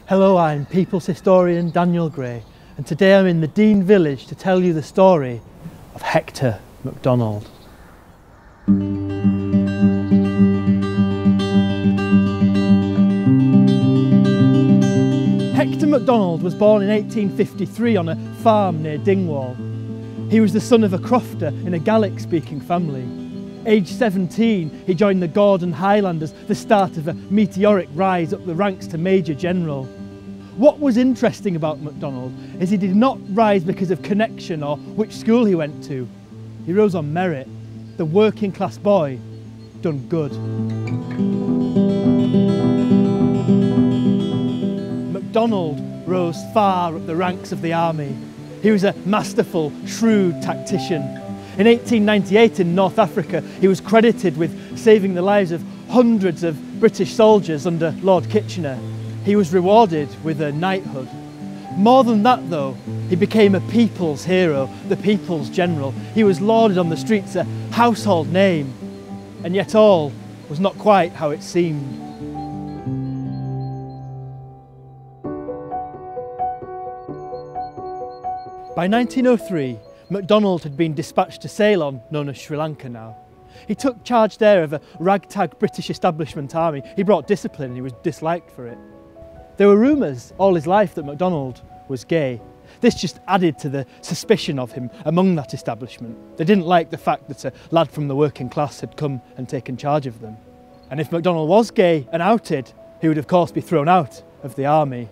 Hello, I'm People's Historian Daniel Gray, and today I'm in the Dean village to tell you the story of Hector MacDonald. Hector MacDonald was born in 1853 on a farm near Dingwall. He was the son of a crofter in a Gaelic-speaking family. Aged 17, he joined the Gordon Highlanders, the start of a meteoric rise up the ranks to Major General. What was interesting about MacDonald is he did not rise because of connection or which school he went to. He rose on merit. The working class boy done good. MacDonald rose far up the ranks of the army. He was a masterful, shrewd tactician. In 1898 in North Africa, he was credited with saving the lives of hundreds of British soldiers under Lord Kitchener. He was rewarded with a knighthood. More than that though, he became a people's hero, the people's general. He was lauded on the streets, a household name. And yet all was not quite how it seemed. By 1903, MacDonald had been dispatched to Ceylon, known as Sri Lanka now. He took charge there of a ragtag British establishment army. He brought discipline and he was disliked for it. There were rumours all his life that MacDonald was gay. This just added to the suspicion of him among that establishment. They didn't like the fact that a lad from the working class had come and taken charge of them. And if MacDonald was gay and outed, he would of course be thrown out of the army.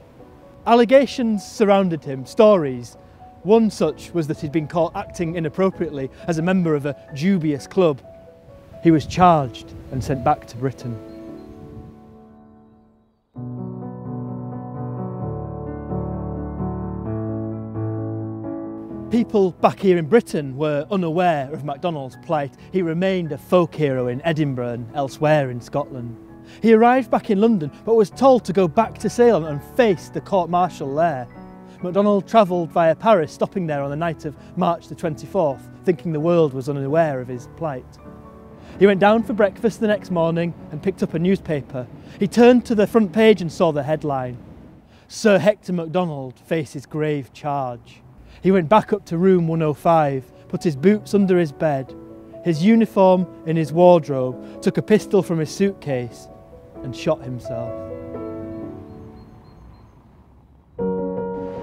Allegations surrounded him, stories. One such was that he'd been caught acting inappropriately as a member of a dubious club. He was charged and sent back to Britain. People back here in Britain were unaware of MacDonald's plight. He remained a folk hero in Edinburgh and elsewhere in Scotland. He arrived back in London but was told to go back to Ceylon and face the court-martial there. MacDonald travelled via Paris, stopping there on the night of March the 24th, thinking the world was unaware of his plight. He went down for breakfast the next morning and picked up a newspaper. He turned to the front page and saw the headline, "Sir Hector MacDonald faces grave charge." He went back up to room 105, put his boots under his bed, his uniform in his wardrobe, took a pistol from his suitcase and shot himself.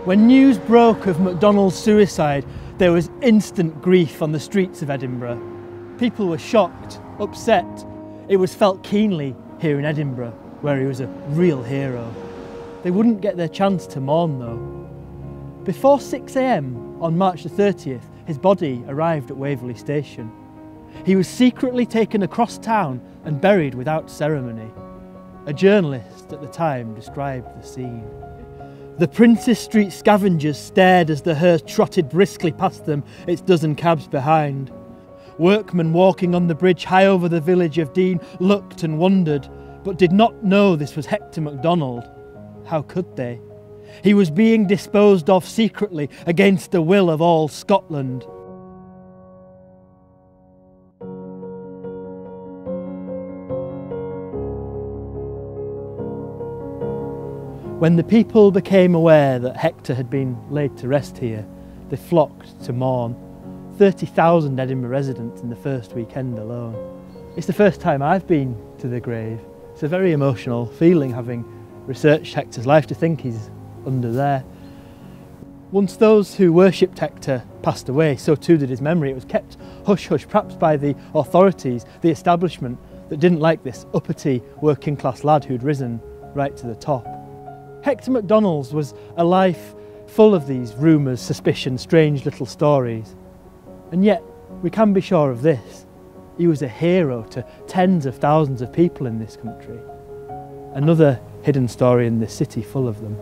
When news broke of MacDonald's suicide, there was instant grief on the streets of Edinburgh. People were shocked, upset. It was felt keenly here in Edinburgh, where he was a real hero. They wouldn't get their chance to mourn though. Before 6 AM on March the 30th, his body arrived at Waverley Station. He was secretly taken across town and buried without ceremony. A journalist at the time described the scene. The Princes Street scavengers stared as the hearse trotted briskly past them, its dozen cabs behind. Workmen walking on the bridge high over the village of Dean looked and wondered, but did not know this was Hector MacDonald. How could they? He was being disposed of secretly against the will of all Scotland. When the people became aware that Hector had been laid to rest here, they flocked to mourn. 30,000 Edinburgh residents in the first weekend alone. It's the first time I've been to the grave. It's a very emotional feeling, having researched Hector's life, to think he's under there. Once those who worshipped Hector passed away, so too did his memory. It was kept hush-hush, perhaps by the authorities, the establishment, that didn't like this uppity working class lad who'd risen right to the top. Hector MacDonald's was a life full of these rumours, suspicions, strange little stories. And yet, we can be sure of this: he was a hero to tens of thousands of people in this country. Another hidden story in this city full of them.